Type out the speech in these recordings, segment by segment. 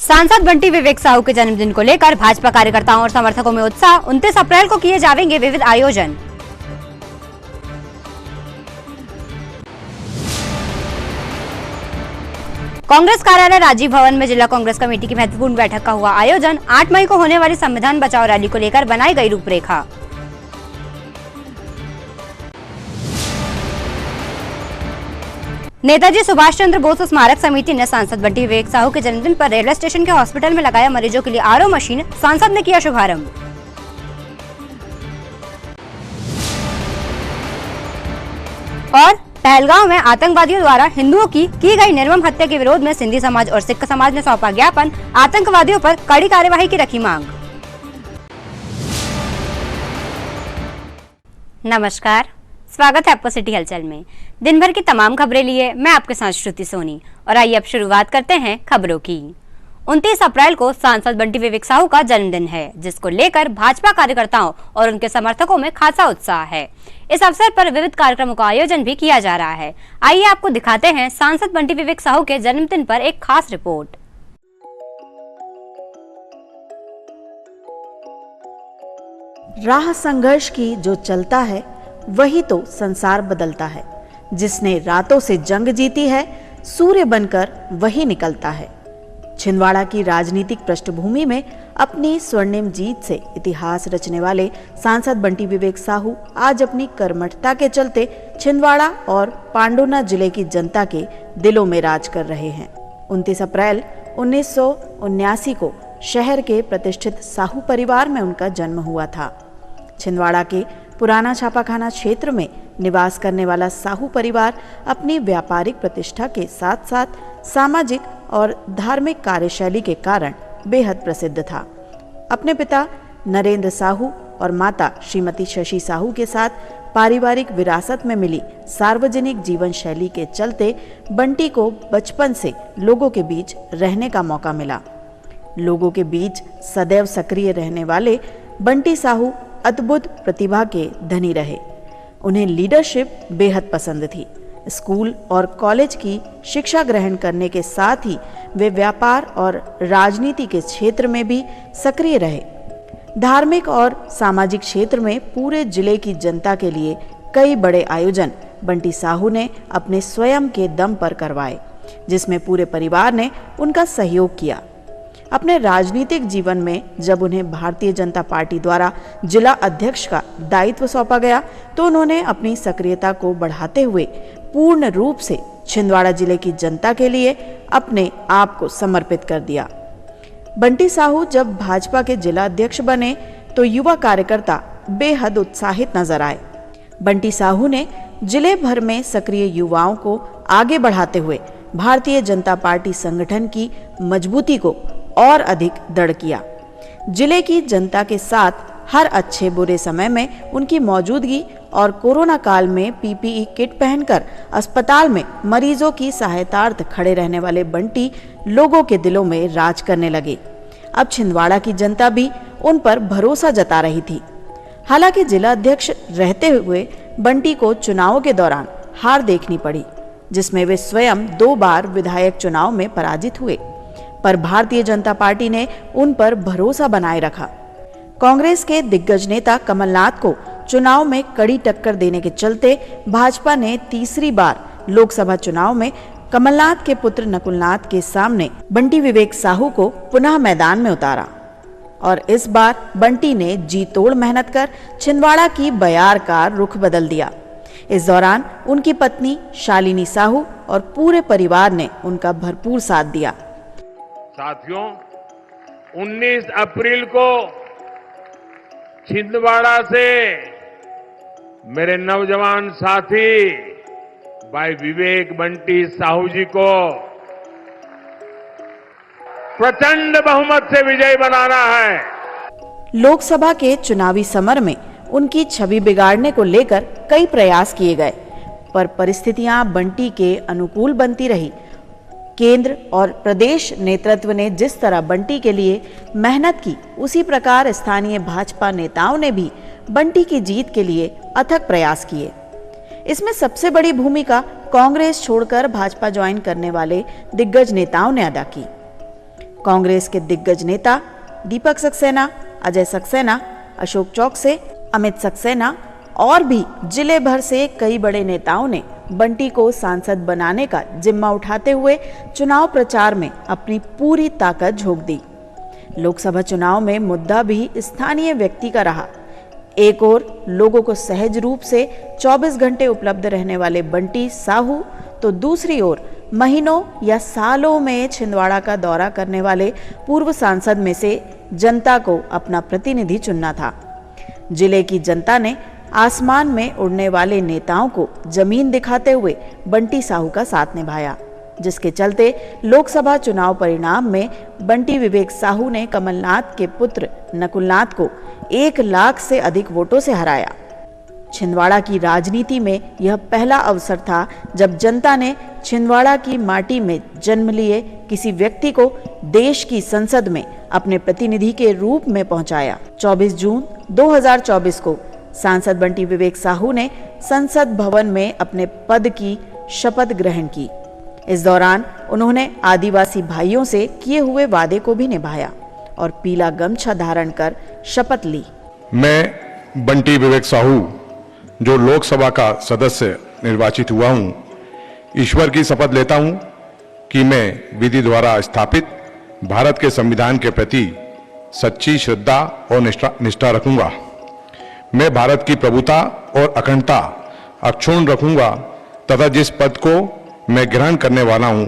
सांसद बंटी विवेक साहू के जन्मदिन को लेकर भाजपा कार्यकर्ताओं और समर्थकों में उत्साह। 29 अप्रैल को किए जाएंगे विविध आयोजन। कांग्रेस कार्यालय राजीव भवन में जिला कांग्रेस कमेटी की महत्वपूर्ण बैठक का हुआ आयोजन। 8 मई को होने वाली संविधान बचाओ रैली को लेकर बनाई गई रूपरेखा। नेताजी सुभाष चंद्र बोस स्मारक समिति ने सांसद बंटी विवेक साहू के जन्मदिन पर रेलवे स्टेशन के हॉस्पिटल में लगाया मरीजों के लिए आरओ मशीन। सांसद ने किया शुभारंभ। और पहलगांव में आतंकवादियों द्वारा हिंदुओं की गई निर्मम हत्या के विरोध में सिंधी समाज और सिख समाज ने सौंपा ज्ञापन। आतंकवादियों पर कड़ी कार्यवाही की रखी मांग। नमस्कार, स्वागत है आपका सिटी हलचल में। दिन भर की तमाम खबरें लिए मैं आपके साथ श्रुति सोनी। और आइए अब शुरुआत करते हैं खबरों की। 29 अप्रैल को सांसद बंटी विवेक साहू का जन्मदिन है, जिसको लेकर भाजपा कार्यकर्ताओं और उनके समर्थकों में खासा उत्साह है। इस अवसर पर विविध कार्यक्रमों का आयोजन भी किया जा रहा है। आइए आपको दिखाते हैं सांसद बंटी विवेक साहू के जन्मदिन पर एक खास रिपोर्ट। राह संघर्ष की जो चलता है वही तो संसार बदलता है। जिसने रातों से जंग जीती है सूर्य बनकर वही निकलता है। छिंदवाड़ा की राजनीतिक पृष्ठभूमि में अपनी स्वर्णिम जीत से इतिहास रचने वाले सांसद बंटी विवेक साहू आज अपनी कर्मठता के चलते छिंदवाड़ा और पांडुना जिले की जनता के दिलों में राज कर रहे हैं। 29 अप्रैल 1979 को शहर के प्रतिष्ठित साहू परिवार में उनका जन्म हुआ था। छिंदवाड़ा के पुराना छापाखाना क्षेत्र में निवास करने वाला साहू परिवार अपनी व्यापारिक प्रतिष्ठा के साथ साथ सामाजिक और धार्मिक कार्यशैली के कारण बेहद प्रसिद्ध था। अपने पिता नरेंद्र साहू और माता श्रीमती शशि साहू के साथ पारिवारिक विरासत में मिली सार्वजनिक जीवन शैली के चलते बंटी को बचपन से लोगों के बीच रहने का मौका मिला। लोगों के बीच सदैव सक्रिय रहने वाले बंटी साहू अद्भुत प्रतिभा के धनी रहे। उन्हें लीडरशिप बेहद पसंद थी। स्कूल और कॉलेज की शिक्षा ग्रहण करने के साथ ही वे व्यापार और राजनीति के क्षेत्र में भी सक्रिय रहे। धार्मिक और सामाजिक क्षेत्र में पूरे जिले की जनता के लिए कई बड़े आयोजन बंटी साहू ने अपने स्वयं के दम पर करवाए, जिसमें पूरे परिवार ने उनका सहयोग किया। अपने राजनीतिक जीवन में जब उन्हें भारतीय जनता पार्टी द्वारा जिला अध्यक्ष का दायित्व सौंपा गया तो उन्होंने अपनी सक्रियता को बढ़ाते हुए पूर्ण रूप से छिंदवाड़ा जिले की जनता के लिए अपने आप को समर्पित कर दिया। बंटी साहू जब भाजपा के जिला अध्यक्ष बने तो युवा कार्यकर्ता बेहद उत्साहित नजर आए। बंटी साहू ने जिले भर में सक्रिय युवाओं को आगे बढ़ाते हुए भारतीय जनता पार्टी संगठन की मजबूती को और अधिक दृढ़ किया। जिले की जनता के साथ हर अच्छे बुरे समय में उनकी मौजूदगी और कोरोना काल में पीपीई किट पहनकर अस्पताल में मरीजों की सहायतार्थ खड़े रहने वाले बंटी लोगों के दिलों में राज करने लगे। अब छिंदवाड़ा की जनता भी उन पर भरोसा जता रही थी। हालांकि जिला अध्यक्ष रहते हुए बंटी को चुनावों के दौरान हार देखनी पड़ी, जिसमें वे स्वयं 2 बार विधायक चुनाव में पराजित हुए, पर भारतीय जनता पार्टी ने उन पर भरोसा बनाए रखा। कांग्रेस के दिग्गज नेता कमलनाथ को चुनाव में कड़ी टक्कर देने के चलते भाजपा ने तीसरी बार लोकसभा चुनाव में कमलनाथ के पुत्र नकुलनाथ के सामने बंटी विवेक साहू को पुनः मैदान में उतारा। और इस बार बंटी ने जी तोड़ मेहनत कर छिंदवाड़ा की बयार का रुख बदल दिया। इस दौरान उनकी पत्नी शालिनी साहू और पूरे परिवार ने उनका भरपूर साथ दिया। साथियों, 19 अप्रैल को छिंदवाड़ा से मेरे नौजवान साथी भाई विवेक बंटी साहू जी को प्रचंड बहुमत से विजयी बनाना है। लोकसभा के चुनावी समर में उनकी छवि बिगाड़ने को लेकर कई प्रयास किए गए, पर परिस्थितियां बंटी के अनुकूल बनती रही। केंद्र और प्रदेश नेतृत्व ने जिस तरह बंटी के लिए मेहनत की, उसी प्रकार स्थानीय भाजपा नेताओं ने भी बंटी की जीत के लिए अथक प्रयास किए। इसमें सबसे बड़ी भूमिका कांग्रेस छोड़कर भाजपा ज्वाइन करने वाले दिग्गज नेताओं ने अदा की। कांग्रेस के दिग्गज नेता दीपक सक्सेना, अजय सक्सेना, अशोक चौक से अमित सक्सेना और भी जिले भर से कई बड़े नेताओं ने बंटी को सांसद बनाने का जिम्मा उठाते हुए चुनाव प्रचार में अपनी पूरी ताकत झोंक दी। लोकसभा चुनाव में मुद्दा भी स्थानीय व्यक्ति का रहा। एक ओर लोगों को सहज रूप से 24 घंटे उपलब्ध रहने वाले बंटी साहू, तो दूसरी ओर महीनों या सालों में छिंदवाड़ा का दौरा करने वाले पूर्व सांसद में से जनता को अपना प्रतिनिधि चुनना था। जिले की जनता ने आसमान में उड़ने वाले नेताओं को जमीन दिखाते हुए बंटी साहू का साथ निभाया, जिसके चलते लोकसभा चुनाव परिणाम में बंटी विवेक साहू ने कमलनाथ के पुत्र नकुलनाथ को 1 लाख से अधिक वोटों से हराया। छिंदवाड़ा की राजनीति में यह पहला अवसर था जब जनता ने छिंदवाड़ा की माटी में जन्म लिए किसी व्यक्ति को देश की संसद में अपने प्रतिनिधि के रूप में पहुंचाया। 24 जून 2024 को सांसद बंटी विवेक साहू ने संसद भवन में अपने पद की शपथ ग्रहण की। इस दौरान उन्होंने आदिवासी भाइयों से किए हुए वादे को भी निभाया और पीला गमछा धारण कर शपथ ली। मैं बंटी विवेक साहू, जो लोकसभा का सदस्य निर्वाचित हुआ हूं, ईश्वर की शपथ लेता हूं कि मैं विधि द्वारा स्थापित भारत के संविधान के प्रति सच्ची श्रद्धा और निष्ठा रखूंगा। मैं भारत की प्रभुता और अखंडता अक्षुण्ण रखूंगा तथा जिस पद को मैं ग्रहण करने वाला हूं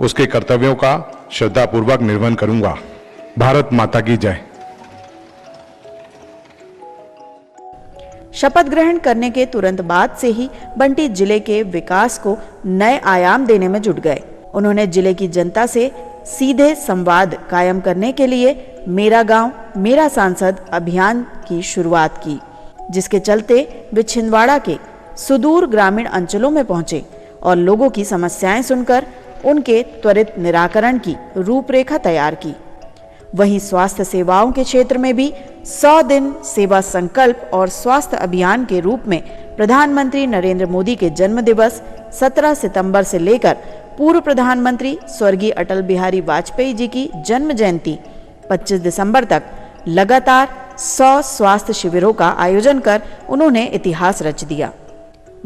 उसके कर्तव्यों का श्रद्धापूर्वक निर्वहन करूंगा। भारत माता की जय। शपथ ग्रहण करने के तुरंत बाद से ही बंटी जिले के विकास को नए आयाम देने में जुट गए। उन्होंने जिले की जनता से सीधे संवाद कायम करने के लिए मेरा गांव मेरा सांसद अभियान की शुरुआत की, जिसके चलते वे छिंदवाड़ा के सुदूर ग्रामीण अंचलों में पहुंचे और लोगों की समस्याएं सुनकर उनके त्वरित निराकरण की रूपरेखा तैयार की। वहीं स्वास्थ्य सेवाओं के क्षेत्र में भी 100 दिन सेवा संकल्प और स्वास्थ्य अभियान के रूप में प्रधानमंत्री नरेंद्र मोदी के जन्म दिवस 17 सितंबर से लेकर पूर्व प्रधानमंत्री स्वर्गीय अटल बिहारी वाजपेयी जी की जन्म जयंती 25 दिसंबर तक लगातार 100 स्वास्थ्य शिविरों का आयोजन कर उन्होंने इतिहास रच दिया।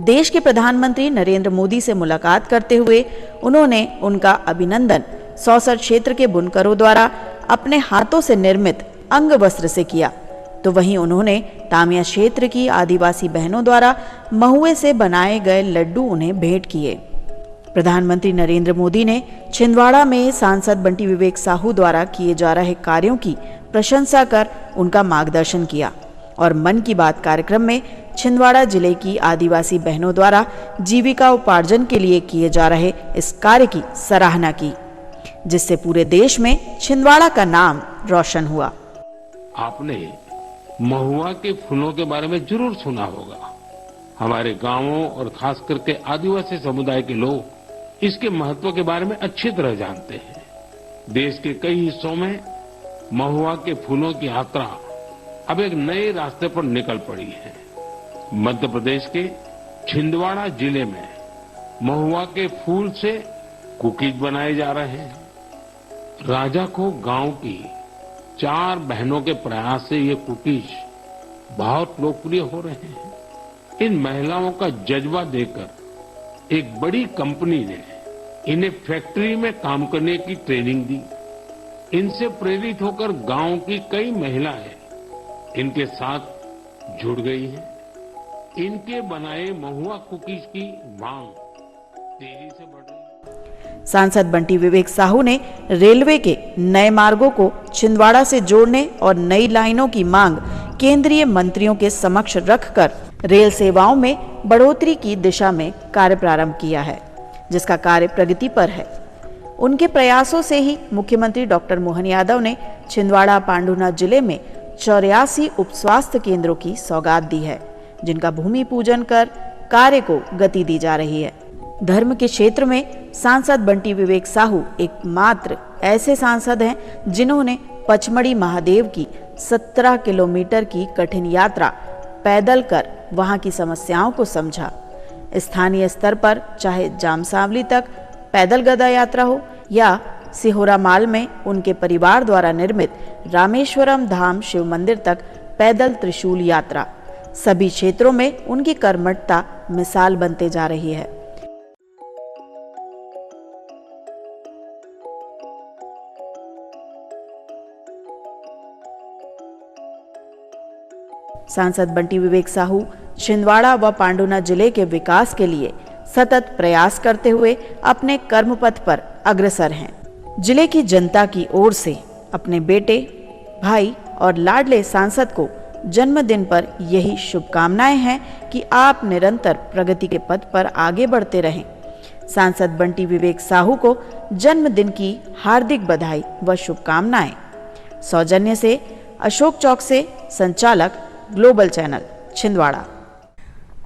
देश के प्रधानमंत्री नरेंद्र मोदी से मुलाकात करते हुए उन्होंने उनका अभिनंदन सौसर क्षेत्र के बुनकरों द्वारा अपने हाथों से निर्मित अंग वस्त्र से किया, तो वहीं उन्होंने तामिया क्षेत्र की आदिवासी बहनों द्वारा महुए से बनाए गए लड्डू उन्हें भेंट किए। प्रधानमंत्री नरेंद्र मोदी ने छिंदवाड़ा में सांसद बंटी विवेक साहू द्वारा किए जा रहे कार्यों की प्रशंसा कर उनका मार्गदर्शन किया और मन की बात कार्यक्रम में छिंदवाड़ा जिले की आदिवासी बहनों द्वारा जीविका उपार्जन के लिए किए जा रहे इस कार्य की सराहना की, जिससे पूरे देश में छिंदवाड़ा का नाम रोशन हुआ। आपने महुआ के फूलों के बारे में जरूर सुना होगा। हमारे गांवों और खास करके आदिवासी समुदाय के लोग इसके महत्व के बारे में अच्छी तरह जानते हैं। देश के कई हिस्सों में महुआ के फूलों की यात्रा अब एक नए रास्ते पर निकल पड़ी है। मध्य प्रदेश के छिंदवाड़ा जिले में महुआ के फूल से कुकीज बनाए जा रहे हैं। राजाखो गांव की 4 बहनों के प्रयास से ये कुकीज बहुत लोकप्रिय हो रहे हैं। इन महिलाओं का जज्बा देखकर एक बड़ी कंपनी ने इन्हें फैक्ट्री में काम करने की ट्रेनिंग दी। इनसे प्रेरित होकर गांव की कई महिलाएं इनके साथ जुड़ गई हैं। इनके बनाए महुआ कुकीज की मांग तेजी से बढ़ रही है। सांसद बंटी विवेक साहू ने रेलवे के नए मार्गों को छिंदवाड़ा से जोड़ने और नई लाइनों की मांग केंद्रीय मंत्रियों के समक्ष रखकर रेल सेवाओं में बढ़ोतरी की दिशा में कार्य प्रारंभ किया है, जिसका कार्य प्रगति पर है। उनके प्रयासों से ही मुख्यमंत्री डॉक्टर मोहन यादव ने छिंदवाड़ा पांडुनाथ जिले में 84 उप स्वास्थ्य केंद्रों की सौगात दी है, जिनका भूमि पूजन कर कार्य को गति दी जा रही है। धर्म के क्षेत्र में सांसद बंटी विवेक साहू एकमात्र ऐसे सांसद हैं जिन्होंने पचमढ़ी महादेव की 17 किलोमीटर की कठिन यात्रा पैदल कर वहां की समस्याओं को समझा। स्थानीय स्तर पर चाहे जामसावली तक पैदल गदा यात्रा हो या सिहोरा माल में उनके परिवार द्वारा निर्मित रामेश्वरम धाम शिव मंदिर तक पैदल त्रिशूल यात्रा सभी क्षेत्रों में उनकी कर्मठता मिसाल बनते जा रही है। सांसद बंटी विवेक साहू छिंदवाड़ा व पांडुना जिले के विकास के लिए सतत प्रयास करते हुए अपने कर्मपथ पर अग्रसर हैं। जिले की जनता की ओर से अपने बेटे, भाई और लाडले सांसद को जन्मदिन पर यही शुभकामनाएं हैं कि आप निरंतर प्रगति के पथ पर आगे बढ़ते रहें। सांसद बंटी विवेक साहू को जन्मदिन की हार्दिक बधाई व शुभकामनाएं। सौजन्य से अशोक चौक से संचालक, ग्लोबल चैनल, छिंदवाड़ा।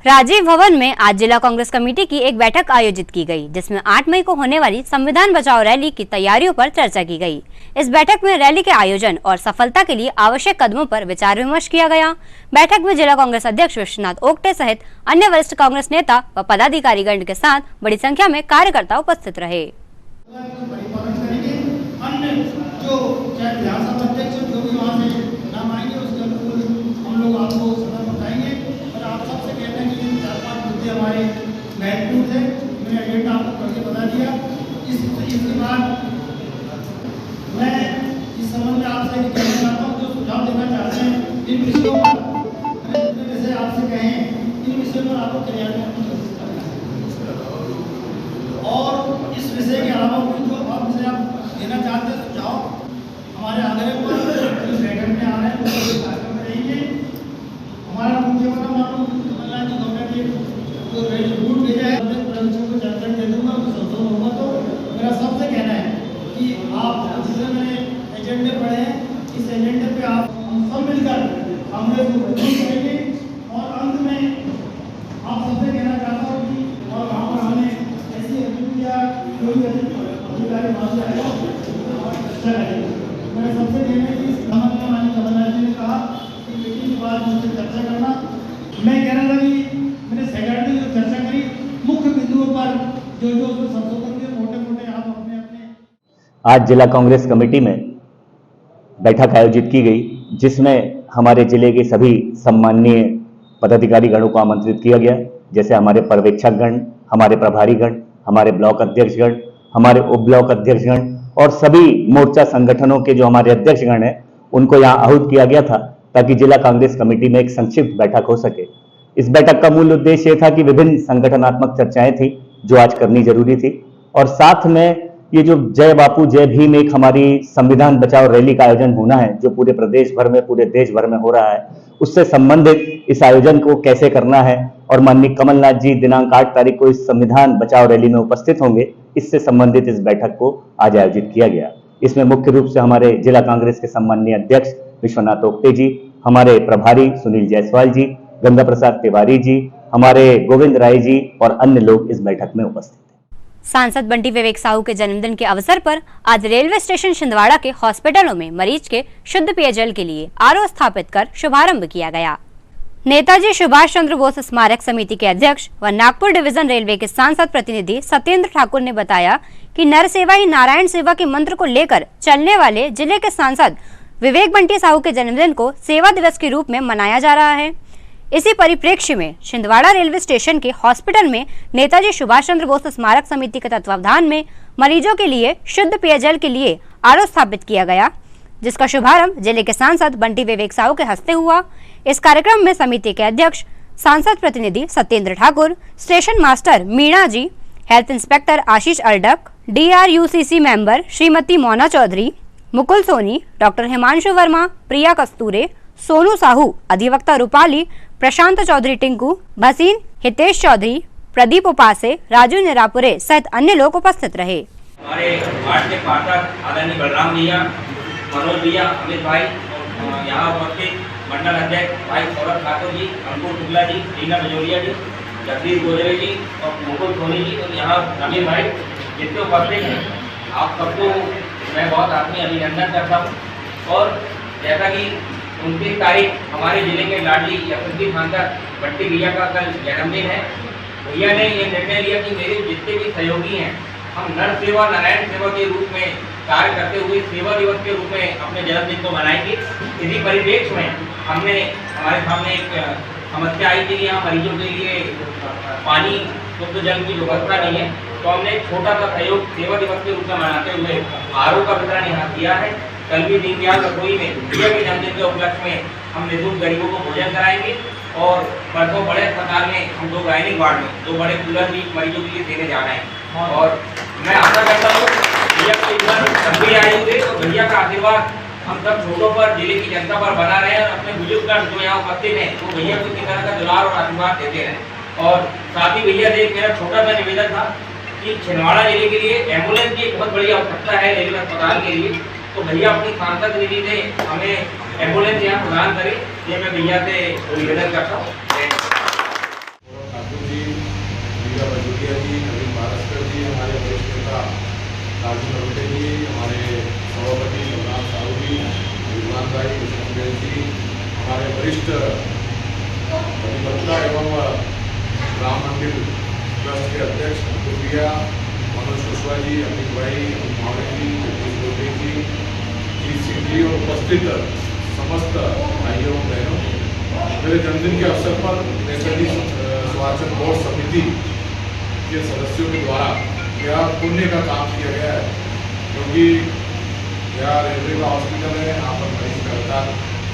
राजीव भवन में आज जिला कांग्रेस कमेटी की एक बैठक आयोजित की गई, जिसमें 8 मई को होने वाली संविधान बचाओ रैली की तैयारियों पर चर्चा की गई। इस बैठक में रैली के आयोजन और सफलता के लिए आवश्यक कदमों पर विचार विमर्श किया गया। बैठक में जिला कांग्रेस अध्यक्ष विश्वनाथ ओक्टे सहित अन्य वरिष्ठ कांग्रेस नेता व पदाधिकारीगण के साथ बड़ी संख्या में कार्यकर्ता उपस्थित रहे। महत्वपूर्ण है, मैंने एजेंडा आपको करके बता दिया। इसके बाद मैं इस संबंध में आपसे कहना चाहता हूँ, जो सुझाव देना चाहते हैं इन विषयों पर, जैसे आपसे कहें इन विषयों पर आपको क्रियान्वयन की कोशिश करना है। और इस विषय के अलावा कोई जो और विषय आप देना चाहते हैं सुझाव, हमारे आग्रह पर बैठक में आ रहे हैं, कार्यक्रम में रहेंगे। हमारा मुख्यमंत्री माननीय कमलनाथ जी गवर्नर जो रूट भेजा है, को जानकारी दे दूंगा, संशोधन होगा। तो मेरा सबसे कहना है कि आप जिससे मैंने एजेंडे पढ़े हैं, इस एजेंडे पे आप हम सब मिलकर कांग्रेस को मजबूत करेंगे। और अंत में आप सबसे कहना चाहता हूँ कि और वहाँ पर हमने ऐसी एक्टिविटियाँ कोई अधिकारी वहाँ से आएगा अच्छा लगेगा। मेरा सबसे कहना है कि माननीय कमलनाथ जी ने कहा कि मीटिंग के बाद मुझसे चर्चा करना। मैं कह रहा था कि मैंने सेक्रेटरी जो चर्चा करी मुख्य बिंदुओं पर जो संशोधन के मोटे आप अपने आज जिला कांग्रेस कमेटी में बैठक आयोजित की गई, जिसमें हमारे जिले के सभी सम्माननीय पदाधिकारी गणों को आमंत्रित किया गया, जैसे हमारे पर्यवेक्षकगण, हमारे प्रभारीगण, हमारे ब्लॉक अध्यक्षगण, हमारे उप ब्लॉक अध्यक्षगण और सभी मोर्चा संगठनों के जो हमारे अध्यक्षगण हैं, उनको यहाँ आहूत किया गया था ताकि जिला कांग्रेस कमेटी में एक संक्षिप्त बैठक हो सके। इस बैठक का मूल उद्देश्य ये था कि विभिन्न संगठनात्मक चर्चाएं थी जो आज करनी जरूरी थी, और साथ में ये जो जय बापू जय भीम एक हमारी संविधान बचाओ रैली का आयोजन होना है, जो पूरे प्रदेश भर में, पूरे देश भर में हो रहा है, उससे संबंधित इस आयोजन को कैसे करना है। और माननीय कमलनाथ जी दिनांक 8 तारीख को इस संविधान बचाओ रैली में उपस्थित होंगे, इससे संबंधित इस बैठक को आज आयोजित किया गया। इसमें मुख्य रूप से हमारे जिला कांग्रेस के सम्माननीय अध्यक्ष विश्वनाथ ओक्टे जी, हमारे प्रभारी सुनील जायसवाल जी, गंगा प्रसाद तिवारी जी, हमारे गोविंद राय जी और अन्य लोग इस बैठक में उपस्थित हैं। सांसद बंटी विवेक साहू के जन्मदिन के अवसर पर आज रेलवे स्टेशन छिंदवाड़ा के हॉस्पिटलों में मरीज के शुद्ध पेयजल के लिए आरओ स्थापित कर शुभारंभ किया गया। नेताजी सुभाष चंद्र बोस स्मारक समिति के अध्यक्ष व नागपुर डिवीजन रेलवे के सांसद प्रतिनिधि सत्येंद्र ठाकुर ने बताया कि नर सेवा ही नारायण सेवा के मंत्र को लेकर चलने वाले जिले के सांसद विवेक बंटी साहू के जन्मदिन को सेवा दिवस के रूप में मनाया जा रहा है। इसी परिप्रेक्ष्य में छिंदवाड़ा रेलवे स्टेशन के हॉस्पिटल में नेताजी सुभाष चंद्र बोस स्मारक समिति के तत्वावधान में मरीजों के लिए शुद्ध पेयजल के लिए आरओ स्थापित किया गया, जिसका शुभारंभ जिले के सांसद बंटी विवेक साहू के हस्ते हुआ। इस कार्यक्रम में समिति के अध्यक्ष सांसद प्रतिनिधि Satyendra Thakur, station master Meena ji, health inspector Ashish Ardak, DRUCC member Shrimati Mona Chaudhary, Mukul Soni, doctor Himanshu Verma, Priya Kasture, Sonu Sahu, अधिवक्ता रूपाली, प्रशांत चौधरी टिंकू, भसीन, हितेश चौधरी, प्रदीप उपासे, राजू निरापुरे सहित अन्य लोग उपस्थित रहे। हमारे वार्ड के पार्षद आदरणीय बलराम भैया, मनोज भैया, अमित भाई और यहाँ उपस्थित मंडल अध्यक्ष भाई सौरभ ठाकुर जी, अंकुर शुक्ला जी, रीना बजोरिया जी, जगदीश गोदरे जी और मुकुल सोनी जी और यहाँ नवीन भाई जितने उपस्थित हैं, आप सबको मैं बहुत आत्मीय अभिनंदन करता हूँ। और जैसा कि 29 तारीख हमारे जिले के लाडली यशस्वी सांसद बंटी भैया का कल जन्मदिन है, भैया ने ये निर्णय लिया कि मेरे जितने भी सहयोगी हैं हम नर सेवा नारायण सेवा के रूप में कार्य करते हुए सेवा दिवस के रूप में अपने जन्मदिन को मनाएंगे। इसी परिप्रेक्ष्य में हमने हमारे सामने एक समस्या आई थी कि यहाँ मरीजों के लिए पानी शुद्ध जल की व्यवस्था नहीं है, तो हमने एक छोटा सा सहयोग सेवा दिवस के रूप में मनाते हुए आरओ का वितरण यहाँ किया है। कल भी दीनदयाल रसोई में भैया के जन्मदिन के उपलक्ष्य में हम निःशुल्क गरीबों को भोजन कराएंगे और परसों बड़े अस्पताल में हम 2 गायनिक वार्ड में 2 बड़े कूलर भी मरीजों के लिए देने जा रहे हैं। और मैं आशा करता हूँ भैया को इस बार लंबी आयु दे और भैया का आशीर्वाद हम सब छोटों पर, जिले की जनता पर बना रहे और अपने बुजुर्ग जो यहाँ उपस्थित हैं वो भैया को इसी तरह का दुलार और आशीर्वाद देते रहें। और साथ ही भैया से मेरा छोटा सा निवेदन था कि छिंदवाड़ा जिले के लिए एम्बुलेंस की बहुत बड़ी आवश्यकता है रेलवे अस्पताल के लिए, तो भैया अपनी सांसद निधि से हमें एम्बुलेंस यहाँ प्रदान करें, ये मैं भैया से निवेदन करता हूँ। ठाकुर जी, मीरा बजोरिया जी, नवीन पारस्कर जी, हमारे वरिष्ठ नेता राजू नवटे जी, हमारे सभापति बलराम साहू जी, विद्वान भाई कृष्णदेव जी, हमारे वरिष्ठ अधिवक्ता एवं राम मंदिर ट्रस्ट के अध्यक्ष अंकुर भैया, मनोज कुशवाहा जी, अमित भाई, अमित मावड़े जी, जगदीश गोटे जी, जीत सिंह जी और उपस्थित समस्त भाइयों बहनों, मेरे जन्मदिन के अवसर पर नेताजी सुभाष बोर्ड समिति के सदस्यों के द्वारा यह पुण्य का काम किया गया है, क्योंकि यह रेलवे का हॉस्पिटल है, यहाँ पर मरीज लगातार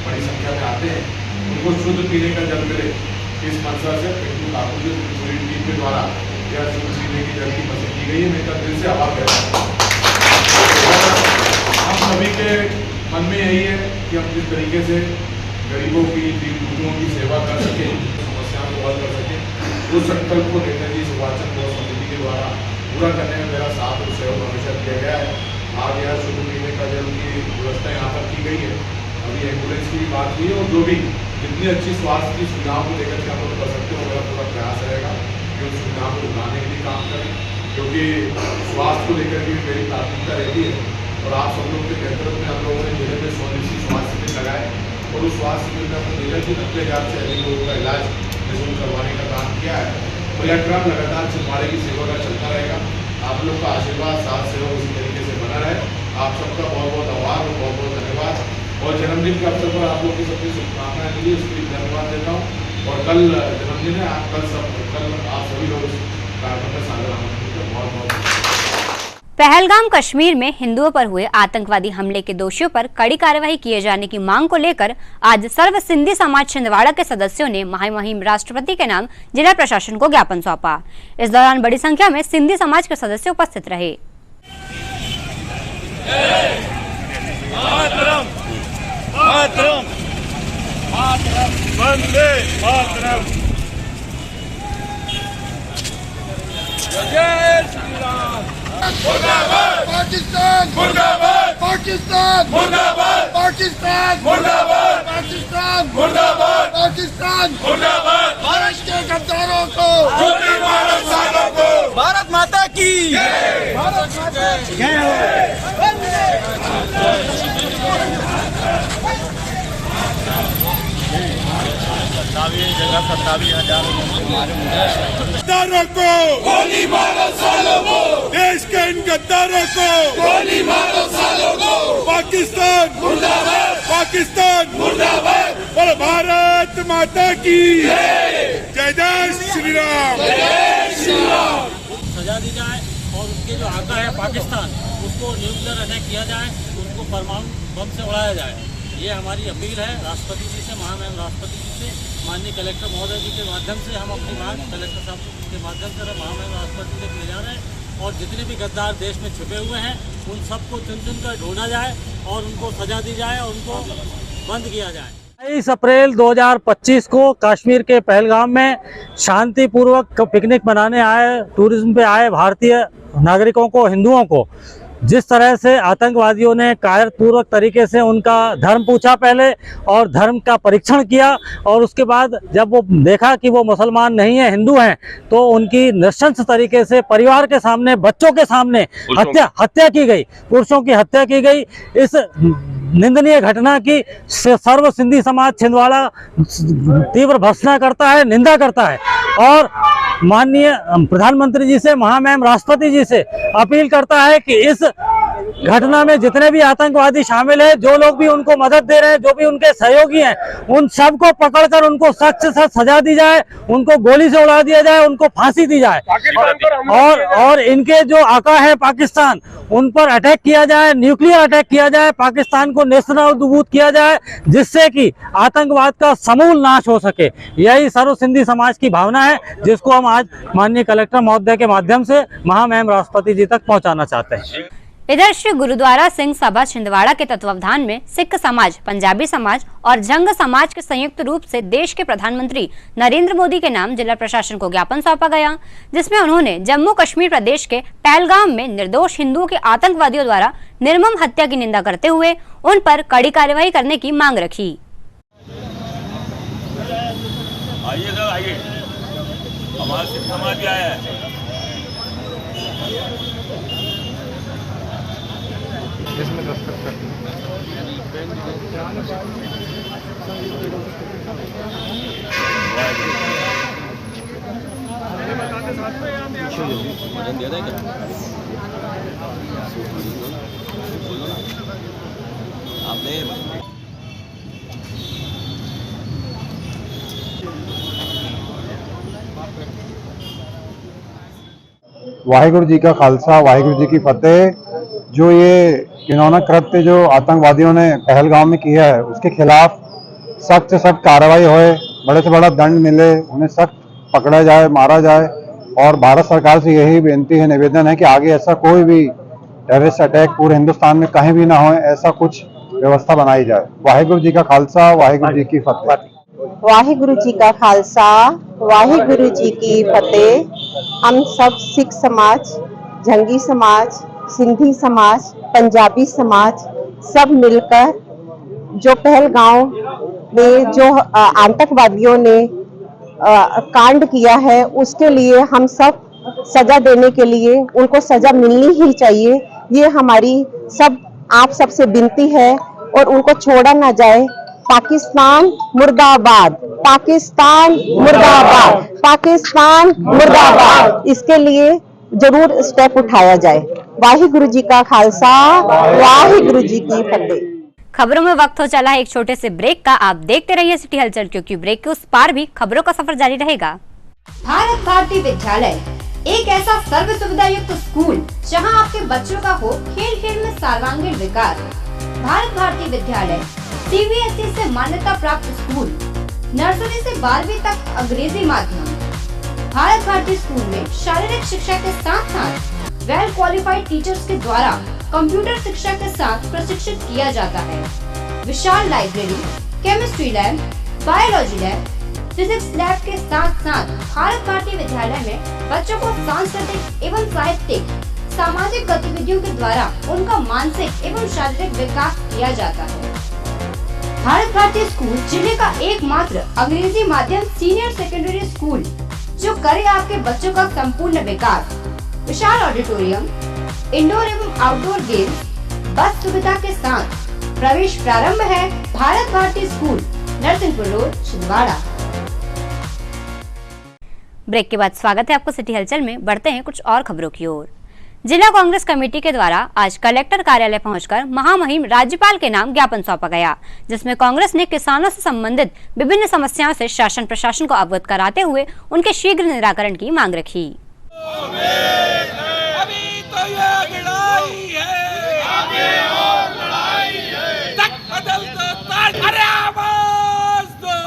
बड़ी संख्या में आते हैं, उनको शुद्ध पीने का जल मिले, इस मंशा से पिंटू ठाकुर जी पूरी टीम के द्वारा यह शुद्ध पीने की जल की मदद की गई है। मैं दिल से आभार करता हूँ। हम सभी के मन में यही है कि हम जिस तरीके से गरीबों की, दीन दुखियों की सेवा कर सकें, समस्याओं को हल कर सकें, उस संकल्प को नेताजी सुभाष चंद्र बोस समिति के द्वारा पूरा करने में मेरा साथ और सहयोग हमेशा किया गया है। आज यह शुद्ध पीने का जल की व्यवस्था यहाँ पर की गई है। अभी एम्बुलेंस की भी बात हुई है और जो भी जितनी अच्छी स्वास्थ्य की सुविधाओं को लेकर के हम लोग कर सकते हो, मेरा पूरा प्रयास रहेगा कि उन सुविधाओं को बढ़ाने के लिए काम करें, क्योंकि स्वास्थ्य को लेकर के मेरी प्राथमिकता रहती है। और आप सब लोग के नेतृत्व में हम लोगों ने जिले में 100 स्वास्थ्य शिविर लगाए और उस स्वास्थ्य शिविर में हमने देखा कि 90,000 से अधिक लोगों का इलाज निःशुल्क करवाने का काम किया है। और यह क्रम लगातार छिंदवाड़े की सेवा का चलता रहेगा। आप लोग का आशीर्वाद, साथ सहयोग इसी तरीके से बना रहे। आप सबका बहुत बहुत आभार और बहुत बहुत धन्यवाद। और जन्मदिन के अवसर पर आप लोग की सबकी शुभकामनाएं मिली, उसके लिए धन्यवाद देता हूँ। और कल जन्मदिन है, कल आप सभी लोग इस कार्यक्रम में शामिल होंगे। बहुत बहुत पहलगाम कश्मीर में हिंदुओं पर हुए आतंकवादी हमले के दोषियों पर कड़ी कार्रवाई किए जाने की मांग को लेकर आज सर्व सिंधी समाज छिंदवाड़ा के सदस्यों ने महामहिम राष्ट्रपति के नाम जिला प्रशासन को ज्ञापन सौंपा। इस दौरान बड़ी संख्या में सिंधी समाज के सदस्य उपस्थित रहे। मुर्दाबाद पाकिस्तान, मुर्दाबाद पाकिस्तान, मुर्दाबाद पाकिस्तान, मुर्दाबाद पाकिस्तान, मुर्दाबाद पाकिस्तान, मुर्दाबाद। भारत के गद्दारों को, गोली मारो सालों को, भारत माता की जय, भारत माता की जय। गद्दारों को गोली मारो सालों को, देश के इन गद्दारों को गोली मारो सालों को। पाकिस्तान मुर्दाबाद, पाकिस्तान मुर्दाबाद और भारत माता की जय। जय जय श्री राम, जय श्री राम। सजा दी जाए और उसके जो आता है पाकिस्तान, उसको न्यूक्लियर अटैक किया जाए, उसको परमाणु बम से उड़ाया जाए। ये हमारी अपील है राष्ट्रपति जी से, महामहिम राष्ट्रपति जी से, माननीय कलेक्टर महोदय जी के माध्यम से हम अपनी मांग कलेक्टर साहब के माध्यम से महामहिम राष्ट्रपति तक ले जा रहे हैं। और जितने भी गद्दार देश में छुपे हुए हैं उन सबको चुन चुन कर ढूंढा जाए और उनको सजा दी जाए और उनको बंद किया जाए। 23 अप्रैल 2025 को कश्मीर के पहलगाम में शांतिपूर्वक पिकनिक मनाने आए, टूरिज्म पे आए भारतीय नागरिकों को, हिंदुओं को जिस तरह से आतंकवादियों ने कायरपूर्वक तरीके से उनका धर्म पूछा पहले और धर्म का परीक्षण किया, और उसके बाद जब वो देखा कि वो मुसलमान नहीं है, हिंदू हैं, तो उनकी नृशंस तरीके से परिवार के सामने, बच्चों के सामने हत्या की गई, पुरुषों की हत्या की गई। इस निंदनीय घटना की सर्व सिंधी समाज छिंदवाड़ा तीव्र भर्त्सना करता है, निंदा करता है और माननीय प्रधानमंत्री जी से, महामहिम राष्ट्रपति जी से अपील करता है कि इस घटना में जितने भी आतंकवादी शामिल हैं, जो लोग भी उनको मदद दे रहे हैं, जो भी उनके सहयोगी हैं, उन सबको पकड़कर उनको सख्त से सख्त सजा दी जाए, उनको गोली से उड़ा दिया जाए, उनको फांसी दी जाए और इनके जो आका है पाकिस्तान, उन पर अटैक किया जाए, न्यूक्लियर अटैक किया जाए, पाकिस्तान को नेस्तनाबूद किया जाए, जिससे कि आतंकवाद का समूल नाश हो सके। यही सर्व सिंधी समाज की भावना है, जिसको हम आज माननीय कलेक्टर महोदय के माध्यम से महामहिम राष्ट्रपति जी तक पहुंचाना चाहते हैं। इधर श्री गुरुद्वारा सिंह सभा छिंदवाड़ा के तत्वावधान में सिख समाज, पंजाबी समाज और जंग समाज के संयुक्त रूप से देश के प्रधानमंत्री नरेंद्र मोदी के नाम जिला प्रशासन को ज्ञापन सौंपा गया, जिसमें उन्होंने जम्मू कश्मीर प्रदेश के पहलगाम में निर्दोष हिंदुओं के आतंकवादियों द्वारा निर्मम हत्या की निंदा करते हुए उन पर कड़ी कार्रवाई करने की मांग रखी। आइए सर, आइए, हमारा सिख समाज आया है। इसमें दस्तखत कर वाहिगुरु जी का खालसा, वाहिगुरु जी की फतेह। जो ये घिनौना कृत्य जो आतंकवादियों ने पहलगाम में किया है, उसके खिलाफ सख्त से सख्त कार्रवाई होए, बड़े से बड़ा दंड मिले, उन्हें सख्त पकड़ा जाए, मारा जाए। और भारत सरकार से यही बेनती है, निवेदन है कि आगे ऐसा कोई भी टेररिस्ट अटैक पूरे हिंदुस्तान में कहीं भी ना हो, ऐसा कुछ व्यवस्था बनाई जाए। वाहिगुरु जी का खालसा, वाहिगुरु जी की फतेह। वाहिगुरु जी का खालसा, वाहिगुरु जी की फतेह। हम सब सिख समाज, जंगी समाज, सिंधी समाज, पंजाबी समाज सब मिलकर जो पहलगांव में जो आतंकवादियों ने कांड किया है, उसके लिए हम सब सजा देने के लिए, उनको सजा मिलनी ही चाहिए, ये हमारी सब आप सबसे विनती है और उनको छोड़ा ना जाए। पाकिस्तान मुर्दाबाद, पाकिस्तान मुर्दाबाद, पाकिस्तान मुर्दाबाद। इसके लिए जरूर स्टेप उठाया जाए। वाहिगुरु जी का खालसा, वाहिगुरु जी की फतेह। खबरों में वक्त हो चला है एक छोटे से ब्रेक का। आप देखते रहिए सिटी हलचल, क्योंकि ब्रेक के उस पार भी खबरों का सफर जारी रहेगा। भारत भारती विद्यालय एक ऐसा सर्व सुविधा युक्त स्कूल जहां आपके बच्चों का हो खेल खेल में सर्वांगीण विकास। भारत भारती विद्यालय CBSE से मान्यता प्राप्त स्कूल, नर्सरी से 12वीं तक अंग्रेजी माध्यम। भारत भारती स्कूल में शारीरिक शिक्षा के साथ साथ वेल क्वालिफाइड टीचर्स के द्वारा कंप्यूटर शिक्षा के साथ प्रशिक्षित किया जाता है। विशाल library, chemistry lab, biology lab, physics lab के साथ साथ भारत भारती विद्यालय में बच्चों को सांस्कृतिक एवं साहित्यिक सामाजिक गतिविधियों के द्वारा उनका मानसिक एवं शारीरिक विकास किया जाता है। भारत भारती स्कूल जिले का एकमात्र अंग्रेजी माध्यम सीनियर सेकेंडरी स्कूल जो करे आपके बच्चों का संपूर्ण विकास। विशाल ऑडिटोरियम, इंडोर एवं आउटडोर गेम्स, बस सुविधा के साथ प्रवेश प्रारंभ है। Bharat Bharati school, Narsinghpur road, Chhindwara. Break के बाद स्वागत है आपको सिटी हलचल में। बढ़ते हैं कुछ और खबरों की ओर। जिला कांग्रेस कमेटी के द्वारा आज कलेक्टर कार्यालय पहुंचकर महामहिम राज्यपाल के नाम ज्ञापन सौंपा गया, जिसमें कांग्रेस ने किसानों से संबंधित विभिन्न समस्याओं से शासन प्रशासन को अवगत कराते हुए उनके शीघ्र निराकरण की मांग रखी। अभी तो ये लड़ाई है, आगे और लड़ाई है, तक बदल दो ताज, अरे आवाज दो,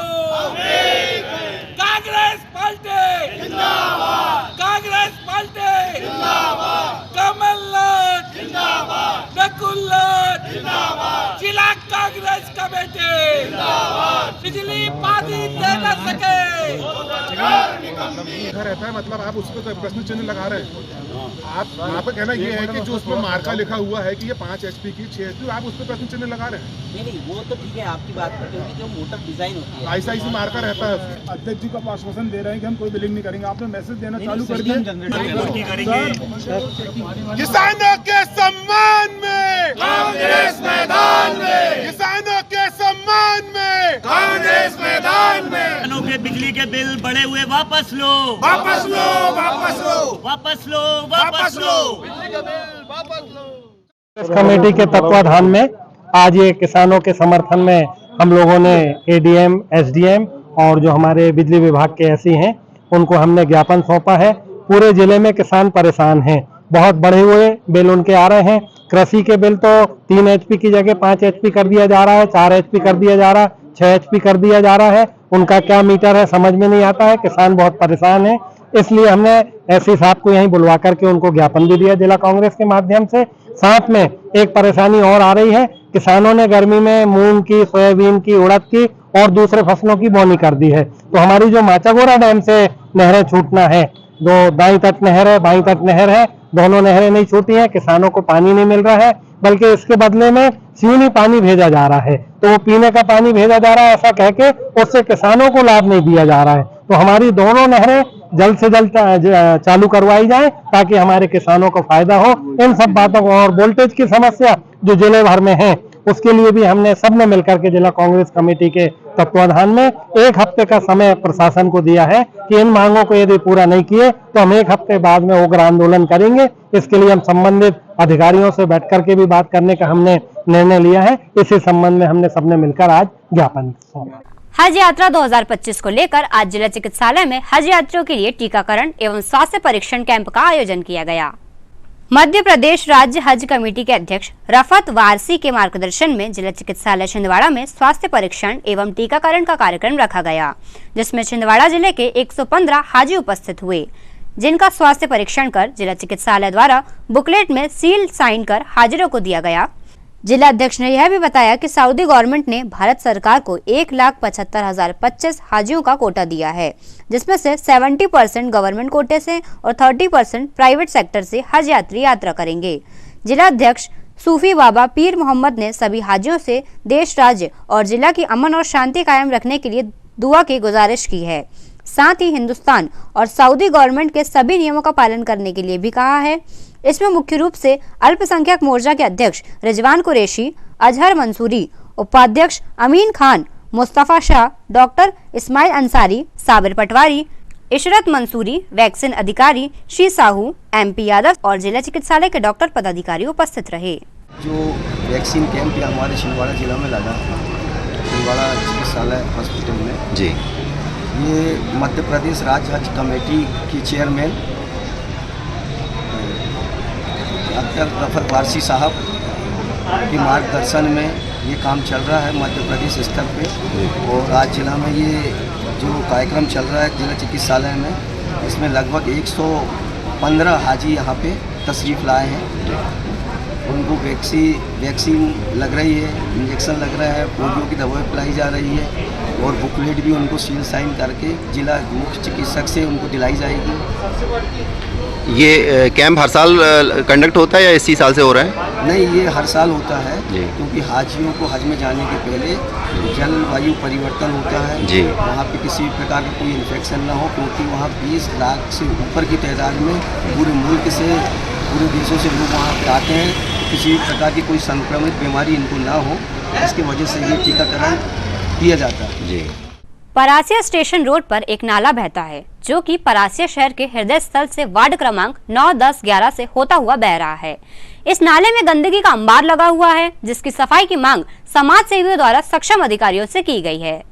कांग्रेस पार्टी जिंदाबाद, कांग्रेस पार्टी जिंदाबाद, कमलनाथ जिंदाबाद, नकुलनाथ जिंदाबाद, जिला कांग्रेस कमेटी जिंदाबाद, बिजली पानी दे न सके रहता है, मतलब आप उस पर प्रश्न चिन्ह लगा रहे हैं। आपका कहना ये है कि जो उसमें मार्का लिखा हुआ है कि ये 5 HP की 6 HP, आप उस पर प्रश्न चिन्ह लगा रहे हैं। नहीं, वो तो ठीक है आपकी बात पर, क्योंकि जो मोटर डिजाइन होती है ऐसा मार्का रहता है। अध्यक्ष जी को आश्वासन दे रहे हैं कि हम कोई बिलिंग नहीं करेंगे। आपने मैसेज देना चालू कर दिया। किसानों के सम्मान में कांग्रेस मैदान में, किसानों के सम्मान में कांग्रेस मैदान में, किसानों के बिजली के के बिल बढ़े हुए वापस लो, वापस लो, वापस लो, वापस लो, वापस लो। इस कमेटी के तत्वाधान में आज ये किसानों के समर्थन में हम लोगों ने एडीएम, एसडीएम और जो हमारे बिजली विभाग के एसई हैं उनको हमने ज्ञापन सौंपा है। पूरे जिले में किसान परेशान हैं, बहुत बढ़े हुए बिल उनके आ रहे हैं। कृषि के बिल तो 3 HP की जगह 5 HP कर दिया जा रहा है, 4 HP कर दिया जा रहा है, 6 HP कर दिया जा रहा है। उनका क्या मीटर है समझ में नहीं आता है, किसान बहुत परेशान है। इसलिए हमने एसई साहब को यहीं बुलवा करके उनको ज्ञापन भी दिया जिला कांग्रेस के माध्यम से। साथ में एक परेशानी और आ रही है, किसानों ने गर्मी में मूंग की, सोयाबीन की, उड़द की और दूसरे फसलों की बोनी कर दी है। तो हमारी जो माचागोरा डैम से नहरें छूटना है, जो दाईं तट नहर है, बाईं तट नहर है, दोनों नहरें नहीं छूटी हैं, किसानों को पानी नहीं मिल रहा है, बल्कि इसके बदले में सीनी पानी भेजा जा रहा है। तो वो पीने का पानी भेजा जा रहा है ऐसा कह के उससे किसानों को लाभ नहीं दिया जा रहा है। तो हमारी दोनों नहरें जल्द से जल्द चालू करवाई जाए ताकि हमारे किसानों को फायदा हो। इन सब बातों को और वोल्टेज की समस्या जो जिले भर में है उसके लिए भी हमने सबने मिलकर के जिला कांग्रेस कमेटी के तत्वाधान में 1 हफ्ते का समय प्रशासन को दिया है कि इन मांगों को यदि पूरा नहीं किए तो हम 1 हफ्ते बाद में उग्र आंदोलन करेंगे। इसके लिए हम संबंधित अधिकारियों से बैठ करके भी बात करने का हमने निर्णय लिया है। इसी संबंध में हमने सबने मिलकर आज ज्ञापन सौंपा। हज यात्रा 2025 को लेकर आज जिला चिकित्सालय में हज यात्रियों के लिए टीकाकरण एवं स्वास्थ्य परीक्षण कैंप का आयोजन किया गया। मध्य प्रदेश राज्य हज कमेटी के अध्यक्ष रफत वारसी के मार्गदर्शन में जिला चिकित्सालय छिंदवाड़ा में स्वास्थ्य परीक्षण एवं टीकाकरण का कार्यक्रम रखा गया, जिसमें छिंदवाड़ा जिले के 115 हाजी उपस्थित हुए, जिनका स्वास्थ्य परीक्षण कर जिला चिकित्सालय द्वारा बुकलेट में सील साइन कर हाजिरों को दिया गया। जिला अध्यक्ष ने यह भी बताया कि सऊदी गवर्नमेंट ने भारत सरकार को 1,75,025 हाजियों का कोटा दिया है, जिसमें से 70% गवर्नमेंट कोटे से और 30% प्राइवेट सेक्टर से हज यात्री यात्रा करेंगे। जिला अध्यक्ष सूफी बाबा पीर मोहम्मद ने सभी हाजियों से देश, राज्य और जिला की अमन और शांति कायम रखने के लिए दुआ की गुजारिश की है। साथ ही हिंदुस्तान और सऊदी गवर्नमेंट के सभी नियमों का पालन करने के लिए भी कहा है। इसमें मुख्य रूप से अल्पसंख्यक मोर्चा के अध्यक्ष रिजवान कुरैशी, अजहर मंसूरी, उपाध्यक्ष अमीन खान, मुस्तफा शाह, डॉक्टर इस्माइल अंसारी, साबिर पटवारी, इशरत मंसूरी, वैक्सीन अधिकारी श्री साहू, MP यादव और जिला चिकित्सालय के डॉक्टर पदाधिकारी उपस्थित रहे। जो वैक्सीन कैंप हमारे छिंदवाड़ा जिला में लगा, छिंदवाड़ा चिकित्सालय हॉस्पिटल में जी, ये मध्य प्रदेश राज्य हज कमेटी की चेयरमैन डॉक्टर रफत वारसी साहब के मार्गदर्शन में ये काम चल रहा है मध्य प्रदेश स्तर पे। और आज जिला में ये जो कार्यक्रम चल रहा है जिला चिकित्सालय में, इसमें लगभग 115 हाजी यहाँ पे तशरीफ़ लाए हैं। उनको वैक्सीन लग रही है, इंजेक्शन लग रहा है, पोलियो की दवाई पिलाई जा रही है और बुकलेट भी उनको सील साइन करके जिला मुख्य चिकित्सक से उनको दिलाई जाएगी। ये कैंप हर साल कंडक्ट होता है या इसी साल से हो रहा है? नहीं, ये हर साल होता है क्योंकि हाजियों को हज में जाने के पहले जलवायु परिवर्तन होता है जी, वहाँ पे किसी प्रकार का कोई इन्फेक्शन ना हो, क्योंकि वहाँ 20 लाख से ऊपर की तादाद में पूरे मुल्क से, पूरे देशों से लोग वहाँ पे आते हैं। तो किसी प्रकार की कोई संक्रमित बीमारी इनको ना हो, इसकी वजह से ये टीकाकरण किया जाता है जी। परासिया स्टेशन रोड पर एक नाला बहता है जो कि परासिया शहर के हृदय स्थल से वार्ड क्रमांक 9, 10, 11 से होता हुआ बह रहा है। इस नाले में गंदगी का अंबार लगा हुआ है, जिसकी सफाई की मांग समाज सेवियों द्वारा सक्षम अधिकारियों से की गई है।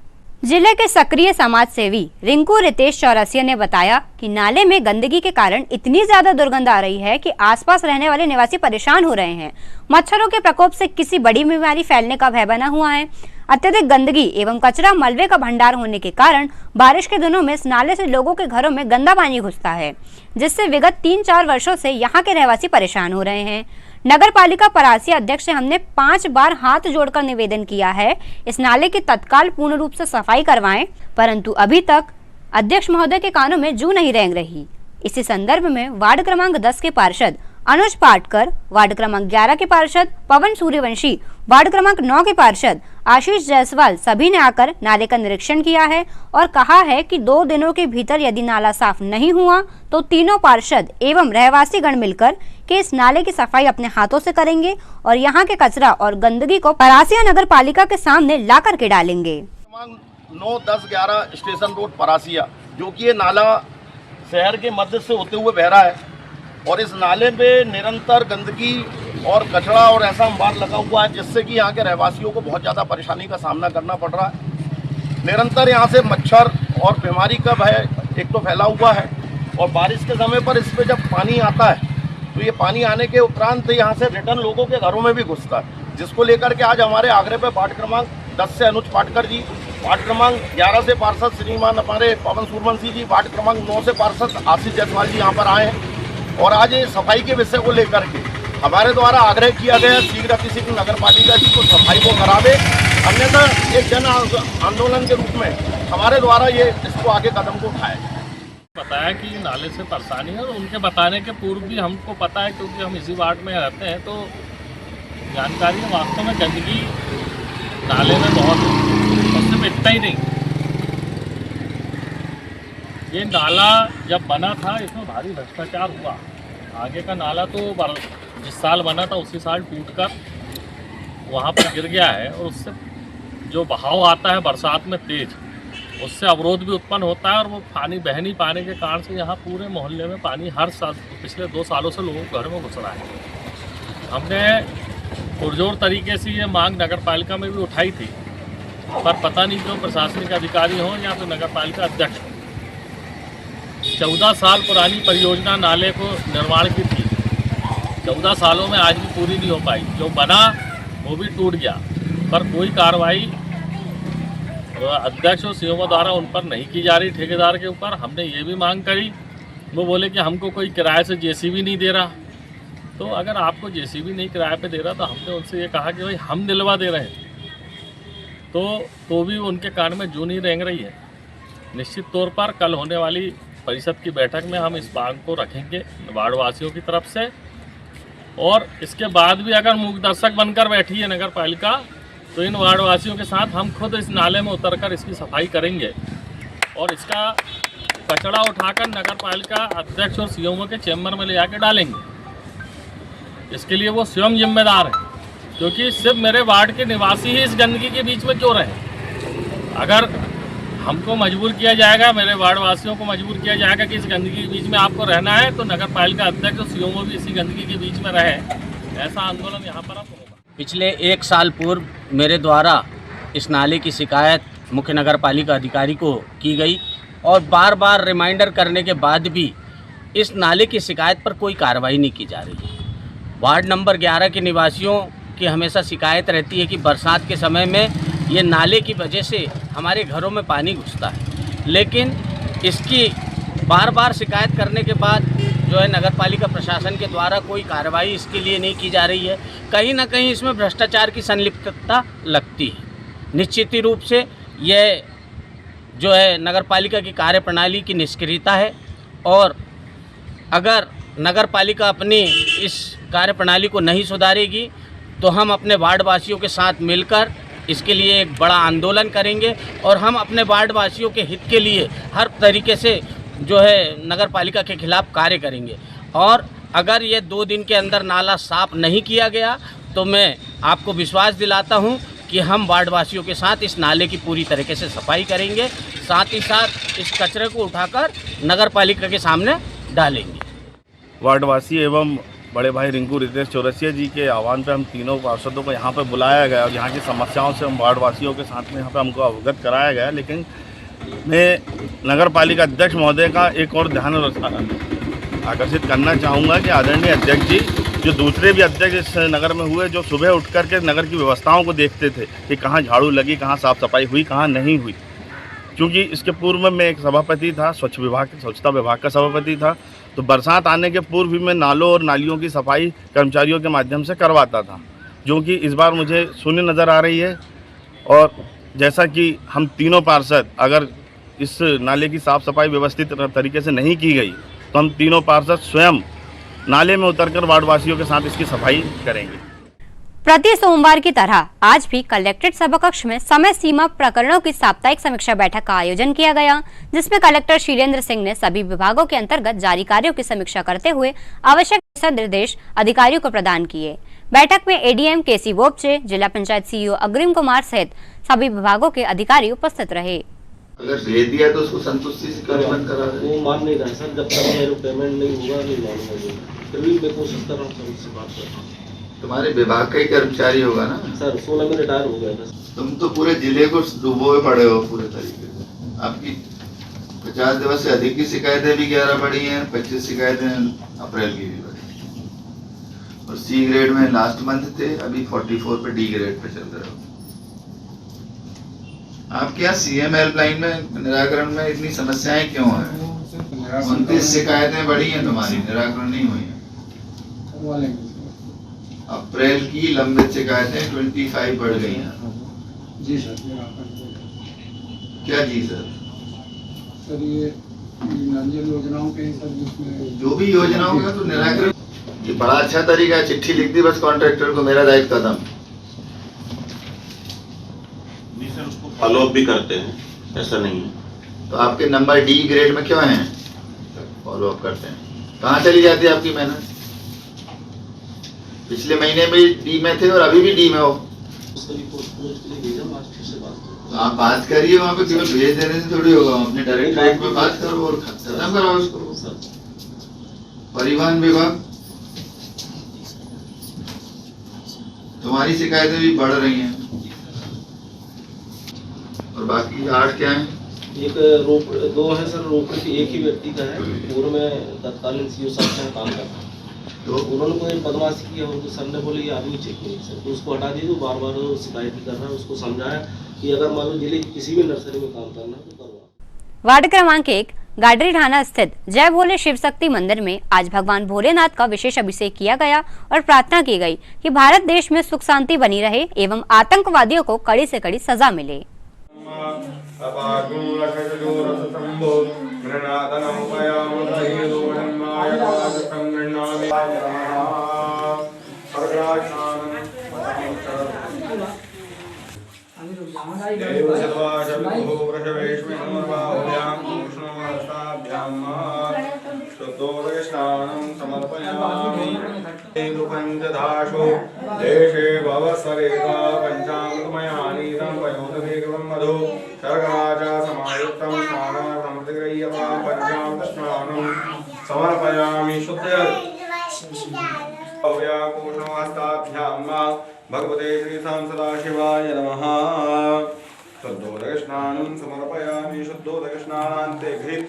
जिले के सक्रिय समाज सेवी रिंकू रितेश चौरसिया ने बताया कि नाले में गंदगी के कारण इतनी ज्यादा दुर्गंध आ रही है कि आसपास रहने वाले निवासी परेशान हो रहे हैं। मच्छरों के प्रकोप से किसी बड़ी बीमारी फैलने का भय बना हुआ है। अत्यधिक गंदगी एवं कचरा मलबे का भंडार होने के कारण बारिश के दिनों में इस नाले से लोगों के घरों में गंदा पानी घुसता है, जिससे विगत 3-4 वर्षों से यहाँ के रहवासी परेशान हो रहे हैं। नगर पालिका परासिया अध्यक्ष से हमने 5 बार हाथ जोड़कर निवेदन किया है इस नाले की तत्काल पूर्ण रूप से सफाई करवाएं, परंतु अभी तक अध्यक्ष महोदय के कानों में जू नहीं रेंग रही। इसी संदर्भ में वार्ड क्रमांक 10 के पार्षद अनुज पाटकर, वार्ड क्रमांक 11 के पार्षद पवन सूर्यवंशी, वार्ड क्रमांक 9 के पार्षद आशीष जायसवाल सभी ने आकर नाले का निरीक्षण किया है और कहा है कि 2 दिनों के भीतर यदि नाला साफ नहीं हुआ तो तीनों पार्षद एवं रहवासी गण मिलकर के इस नाले की सफाई अपने हाथों से करेंगे और यहाँ के कचरा और गंदगी को परासिया नगर पालिका के सामने ला करके डालेंगे। 9, 10, 11 स्टेशन रोड परासिया, जो कि ये नाला शहर के मध्य से होते हुए बह रहा है और इस नाले पे निरंतर गंदगी और कचरा और ऐसा अंबार लगा हुआ है, जिससे कि यहाँ के रहवासियों को बहुत ज़्यादा परेशानी का सामना करना पड़ रहा है। निरंतर यहाँ से मच्छर और बीमारी का भय एक तो फैला हुआ है और बारिश के समय पर इस पर जब पानी आता है तो ये पानी आने के उपरांत यहाँ से रिटर्न लोगों के घरों में भी घुसता है, जिसको लेकर के आज हमारे आगरे पे वार्ड क्रमांक 10 से अनुज पाटकर जी, वार्ड क्रमांक 11 से पार्षद श्रीमान हमारे पवन सूर्यवंशी जी, वार्ड क्रमांक 9 से पार्षद आशीष जायसवाल जी यहाँ पर आए हैं और आज ये सफाई के विषय को लेकर के हमारे द्वारा आग्रह किया गया शीघ्र अतिशीघ्र नगर पालिका जी को सफाई को करावे, अन्यथा एक जन आंदोलन के रूप में हमारे द्वारा ये इसको आगे कदम को उठाया जाए। बताया कि नाले से परेशानी है और उनके बताने के पूर्व भी हमको पता है, क्योंकि हम इसी वार्ड में रहते हैं, तो जानकारी है वास्तव में गंदगी नाले में बहुत है, उससे मिटता ही नहीं। ये नाला जब बना था इसमें भारी भ्रष्टाचार हुआ। आगे का नाला तो जिस साल बना था उसी साल टूटकर वहाँ पर गिर गया है और उससे जो बहाव आता है बरसात में तेज, उससे अवरोध भी उत्पन्न होता है और वो पानी बह नहीं पाने के कारण से यहाँ पूरे मोहल्ले में पानी हर साल पिछले 2 सालों से लोगों के घर में घुस रहा है। हमने पुरजोर तरीके से ये मांग नगर पालिका में भी उठाई थी, पर पता नहीं क्यों प्रशासनिक अधिकारी हों या फिर नगर पालिका अध्यक्ष हो। 14 साल पुरानी परियोजना नाले को निर्माण की थी, 14 सालों में आज भी पूरी नहीं हो पाई। जो बना वो भी टूट गया, पर कोई कार्रवाई अध्यक्ष और सीओ द्वारा उन पर नहीं की जा रही, ठेकेदार के ऊपर। हमने ये भी मांग करी, वो बोले कि हमको कोई किराए से जेसीबी नहीं दे रहा। तो अगर आपको जेसीबी नहीं किराए पे दे रहा तो हमने उनसे ये कहा कि भाई हम दिलवा दे रहे हैं, तो भी उनके कान में जूं नहीं रेंग रही है। निश्चित तौर पर कल होने वाली परिषद की बैठक में हम इस मांग को रखेंगे वार्ड वासियों की तरफ से, और इसके बाद भी अगर मूकदर्शक बनकर बैठी है नगर पालिका तो इन वार्ड वासियों के साथ हम खुद इस नाले में उतरकर इसकी सफाई करेंगे और इसका कचरा उठाकर नगर पालिका अध्यक्ष और सीएमओ के चैम्बर में ले जाकर डालेंगे। इसके लिए वो स्वयं जिम्मेदार है, क्योंकि सिर्फ मेरे वार्ड के निवासी ही इस गंदगी के बीच में क्यों रहे। अगर हमको मजबूर किया जाएगा, मेरे वार्ड वासियों को मजबूर किया जाएगा कि इस गंदगी के बीच में आपको रहना है, तो नगर पालिका अध्यक्ष और सीएमओ भी इसी गंदगी के बीच में रहे। ऐसा आंदोलन यहाँ पर अब होगा। पिछले 1 साल पूर्व मेरे द्वारा इस नाले की शिकायत मुख्य नगर पालिका अधिकारी को की गई और बार बार रिमाइंडर करने के बाद भी इस नाले की शिकायत पर कोई कार्रवाई नहीं की जा रही है। वार्ड नंबर 11 के निवासियों की हमेशा शिकायत रहती है कि बरसात के समय में ये नाले की वजह से हमारे घरों में पानी घुसता है, लेकिन इसकी बार बार शिकायत करने के बाद जो है नगर पालिका प्रशासन के द्वारा कोई कार्रवाई इसके लिए नहीं की जा रही है। कहीं ना कहीं इसमें भ्रष्टाचार की संलिप्तता लगती है। निश्चित ही रूप से यह जो है नगर पालिका की कार्यप्रणाली की निष्क्रियता है और अगर नगर पालिका अपनी इस कार्यप्रणाली को नहीं सुधारेगी तो हम अपने वार्ड वासियों के साथ मिलकर इसके लिए एक बड़ा आंदोलन करेंगे और हम अपने वार्ड वासियों के हित के लिए हर तरीके से जो है नगर पालिका के खिलाफ कार्य करेंगे। और अगर ये 2 दिन के अंदर नाला साफ नहीं किया गया तो मैं आपको विश्वास दिलाता हूं कि हम वार्ड वासियों के साथ इस नाले की पूरी तरीके से सफाई करेंगे, साथ ही साथ इस कचरे को उठाकर नगर पालिका के सामने डालेंगे। वार्डवासी एवं बड़े भाई रिंकू रितेश चौरसिया जी के आह्वान पर हम तीनों पार्षदों को यहाँ पर बुलाया गया और यहाँ की समस्याओं से हम वार्डवासियों के साथ में यहाँ पर हमको अवगत कराया गया। लेकिन मैं नगर पालिका अध्यक्ष महोदय का एक और ध्यान आकर्षित करना चाहूँगा कि आदरणीय अध्यक्ष जी, जो दूसरे भी अध्यक्ष इस नगर में हुए, जो सुबह उठ कर के नगर की व्यवस्थाओं को देखते थे कि कहाँ झाड़ू लगी, कहाँ साफ़ सफाई हुई, कहाँ नहीं हुई। क्योंकि इसके पूर्व में मैं एक सभापति था, स्वच्छता विभाग का सभापति था, तो बरसात आने के पूर्व भी मैं नालों और नालियों की सफाई कर्मचारियों के माध्यम से करवाता था, जो कि इस बार मुझे शून्य नज़र आ रही है। और जैसा कि हम तीनों पार्षद, अगर इस नाले की साफ़ सफाई व्यवस्थित तरीके से नहीं की गई तो हम तीनों पार्षद स्वयं नाले में उतरकर वार्डवासियों के साथ इसकी सफाई करेंगे। प्रति सोमवार की तरह आज भी कलेक्ट्रेट सभाकक्ष में समय सीमा प्रकरणों की साप्ताहिक समीक्षा बैठक का आयोजन किया गया, जिसमें कलेक्टर शीलेंद्र सिंह ने सभी विभागों के अंतर्गत जारी कार्यों की समीक्षा करते हुए आवश्यक दिशा निर्देश अधिकारियों को प्रदान किए। बैठक में एडीएम केसी बोपचे, जिला पंचायत सीईओ अग्रिम कुमार सहित सभी विभागों के अधिकारी उपस्थित रहे। अगर भेज दिया तो उसको संतुष्टि से कार्य बंद करा दे। वो मान नहीं रहा सर, जब तक मेरे पेमेंट नहीं होगा नहीं मानूंगा। फिर भी मैं कोशिश कर रहा हूँ सर, उससे बात कर रहा हूँ। तुम्हारे विभाग का ही कर्मचारी होगा ना सर? 16 में रिटायर हो गया था। तुम तो पूरे जिले को डुबोए पड़े हो पूरे तरीके से। आपकी 50 दिवस से अधिक की शिकायतें भी 11 बढ़ी हैं, 25 शिकायतें अप्रैल की भी बढ़ी। और सी ग्रेड में लास्ट मंथ थे, अभी 44 पे डी ग्रेड पे चल रहे हो। आपके यहाँ सीएम हेल्पलाइन में निराकरण में इतनी समस्याएं क्यों हैं? 29 शिकायतें बढ़ी हैं तुम्हारी, निराकरण नहीं हुई है। अप्रैल की लंबित शिकायतें 25 बढ़ गई हैं। जी सर। क्या जी सर? सर ये योजनाओं के सर जिसमें जो भी योजनाओं का तो निराकरण, ये बड़ा अच्छा तरीका है। चिट्ठी लिख दी बस कॉन्ट्रैक्टर को, मेरा दायित्व खत्म। फॉलो अप भी करते हैं, ऐसा नहीं है। तो आपके नंबर डी ग्रेड में क्यों हैं? फॉलो अप करते हैं। कहाँ चली जाती है आपकी मेहनत? पिछले महीने में डी में थे और अभी भी डी में हो। आप बात करिए वहाँ पे, केवल भेज देने से थोड़ी होगा। अपने डायरेक्टरेट में बात करो और खत्म कराओ उसको। परिवहन विभाग, तुम्हारी शिकायतें भी बढ़ रही हैं। और बाकी 8 क्या है? एक रोप 2 है सर, रोपड़ की एक ही व्यक्ति का है। पूर्व में तत्कालीन सीओ साहब से काम करता है, तो उन्होंने कोई बदमाशी की है, उनको सर ने बोले ये आदमी चेक नहीं सर, तो उसको हटा दीजिए। बार बार शिकायत ही कर रहा है। उसको समझाया कि अगर मान लो जिले की किसी भी नर्सरी में काम करना है तो करवा। वार्ड क्रमांक 1 गाडरी ढाना स्थित जय भोले शिव शक्ति मंदिर में आज भगवान भोलेनाथ का विशेष अभिषेक किया गया और प्रार्थना की गई कि भारत देश में सुख शांति बनी रहे एवं आतंकवादियों को कड़ी से कड़ी सजा मिले। देशे भवसरेता पंचामृतमयानीतं पयोदधिकृतं मधु शर्कराचा समायुक्तं स्नानार्थमृतगृह्यतां पंचामृतस्नानं समर्पयामि शुद्धया पूर्णवास्ताभ्यां भगवते श्री सदाशिवाय नमः। शुद्धोदकस्नानं समर्पयामि। शुद्धोदकस्नानान्ते घृत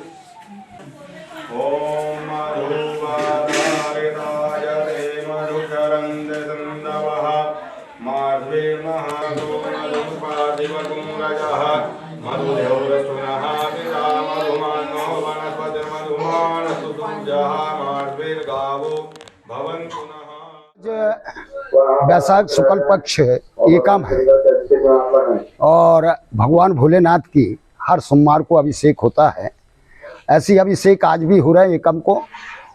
ओम मधुवादारिताय ते मधुकरन्दन्दवः माध्वीर्नः मधुपादिवकुंरजः मधुदेवरस्तुनः पिता मधुमानो वनस्पतिर्मधुमानस्तु तुञ्जः माध्वीर्गावो भवन्तु नः। वैशाख शुक्ल पक्ष एकम है और भगवान भोलेनाथ की हर सोमवार को अभिषेक होता है। ऐसी अभिषेक आज भी हो रहा है एकम को।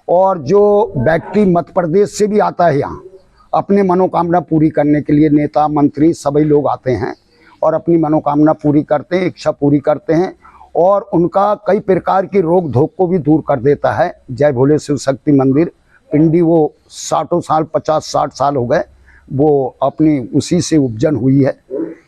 और जो व्यक्ति मध्य प्रदेश से भी आता है यहाँ अपने मनोकामना पूरी करने के लिए, नेता मंत्री सभी लोग आते हैं और अपनी मनोकामना पूरी करते हैं, इच्छा पूरी करते हैं और उनका कई प्रकार की रोग धोक को भी दूर कर देता है। जय भोले शिव शक्ति मंदिर पिंडी वो 60 साल 50-60 साल हो गए वो अपनी उसी से उपजन हुई है,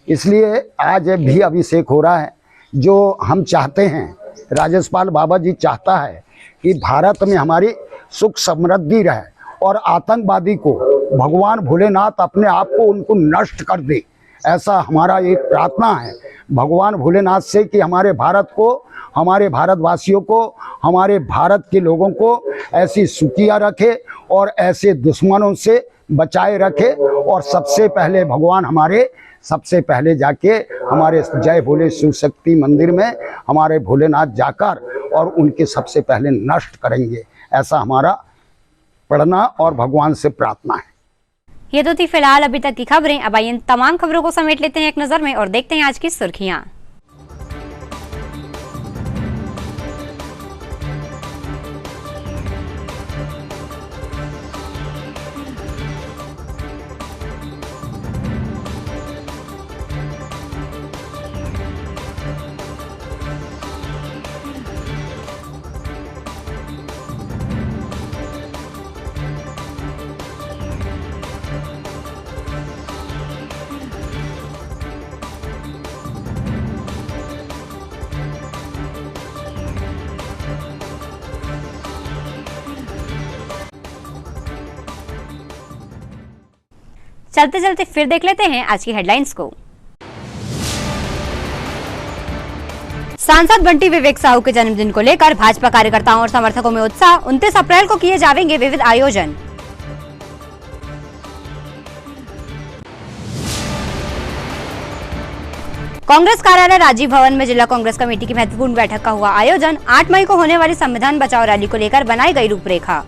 इसलिए आज भी अभिषेक हो रहा है। जो हम चाहते हैं, राजपाल बाबा जी चाहता है कि भारत में हमारी सुख समृद्धि रहे और आतंकवादी को भगवान भोलेनाथ अपने आप को उनको नष्ट कर दे, ऐसा हमारा एक प्रार्थना है भगवान भोलेनाथ से कि हमारे भारत को, हमारे भारतवासियों को, हमारे भारत के लोगों को ऐसी सुखिया रखे और ऐसे दुश्मनों से बचाए रखे। और सबसे पहले भगवान हमारे सबसे पहले जाके हमारे जय भोले शिव शक्ति मंदिर में हमारे भोलेनाथ जाकर और उनके सबसे पहले नष्ट करेंगे, ऐसा हमारा पढ़ना और भगवान से प्रार्थना है। ये तो थी फिलहाल अभी तक की खबरें। अब आइए तमाम खबरों को समेट लेते हैं एक नजर में और देखते हैं आज की सुर्खियां। चलते चलते फिर देख लेते हैं आज की हेडलाइंस को। सांसद बंटी विवेक साहू के जन्मदिन को लेकर भाजपा कार्यकर्ताओं और समर्थकों में उत्साह। 29 अप्रैल को किए जाएंगे विविध आयोजन। कांग्रेस कार्यालय राजीव भवन में जिला कांग्रेस कमेटी की महत्वपूर्ण बैठक का हुआ आयोजन। 8 मई को होने वाली संविधान बचाओ रैली को लेकर बनाई गई रूपरेखा।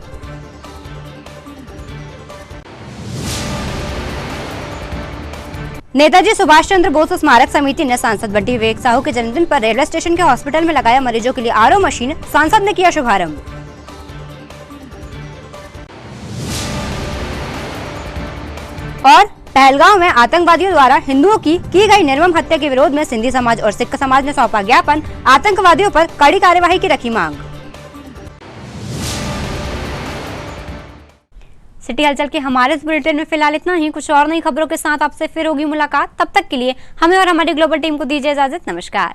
नेताजी सुभाष चंद्र बोस स्मारक समिति ने सांसद बंटी विवेक साहू के जन्मदिन पर रेलवे स्टेशन के हॉस्पिटल में लगाया मरीजों के लिए आरओ मशीन। सांसद ने किया शुभारंभ। और पहलगांव में आतंकवादियों द्वारा हिंदुओं की गई निर्मम हत्या के विरोध में सिंधी समाज और सिख समाज ने सौंपा ज्ञापन। आतंकवादियों पर कड़ी कार्यवाही की रखी मांग। सिटी हलचल के हमारे इस बुलेटिन में फिलहाल इतना ही। कुछ और नई खबरों के साथ आपसे फिर होगी मुलाकात। तब तक के लिए हमें और हमारी ग्लोबल टीम को दीजिए इजाजत। नमस्कार।